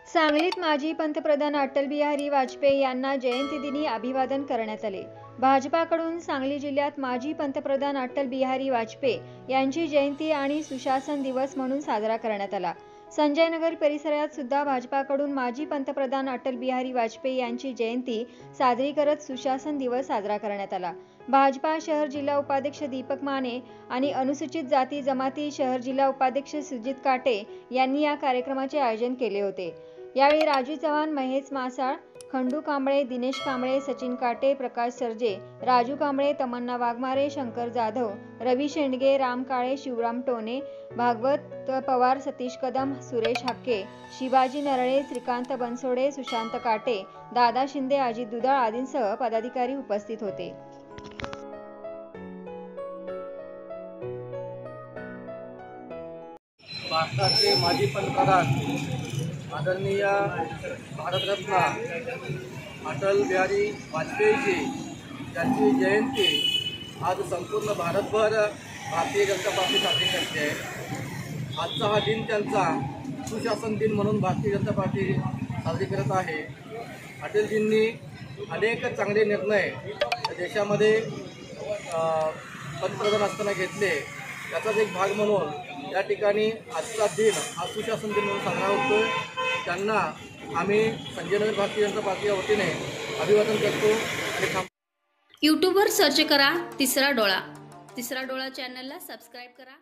सांगलीत माजी पंतप्रधान अटल बिहारी वाजपेयी यांना जयंतीदिनी अभिवादन करण्यात आले। भाजपाकडून सांगली जिल्ह्यात माजी पंतप्रधान अटल बिहारी वाजपेयी यांची जयंती आणि सुशासन दिवस म्हणून साजरा करण्यात आला। संजयनगर परिसरात सुद्धा भाजपाकडून माजी पंतप्रधान अटल बिहारी वाजपेयी यांची जयंती साजरी करत सुशासन दिवस साजरा करण्यात आला। भाजपा शहर जिल्हा उपाध्यक्ष दीपक माने आणि अनुसूचित जाती जमाती शहर जिल्हा उपाध्यक्ष सुजित काटे यांनी या कार्यक्रमाचे आयोजन केले होते। यावेळी राजू चव्हाण, महेश मासाळ, खंडू कांबळे, दिनेश कांबळे, सचिन काटे, प्रकाश सरजे, राजू कांबळे, तमन्ना वाघमारे, शंकर जाधव, रवी शेंडगे, राम काळे, शिवराम टोने, भागवत पवार, सतीश कदम, सुरेश हक्के, शिवाजी नरळे, श्रीकांत बनसोडे, सुशांत काटे, दादा शिंदे, अजित दुधाळ आदींसह पदाधिकारी उपस्थित होते। भारताचे माजी पंतप्रधान आदरणीय भारतरत्न अटल बिहारी वाजपेयीजी यांची जयंती आज संपूर्ण भारतभर भारतीय जनता पार्टी साजरी करते आहे। आजचा हा दिन त्यांचा सुशासन दिन म्हणून भारतीय जनता पार्टी साजरी करत आहे। अटलजींनी अनेक चांगले निर्णय देशामध्ये पंतप्रधान असताना घेतले, त्याचाच एक भाग म्हणून या ठिकाणी आजचा दिन हा सुशासन दिन म्हणून साजरा होतोय। त्यांना आम्ही संजयनगर भारतीय जनता पार्टीच्या वतीने अभिवादन करतो आणि यूट्यूबवर सर्च करा तिसरा डोळा चॅनलला सबस्क्राईब करा।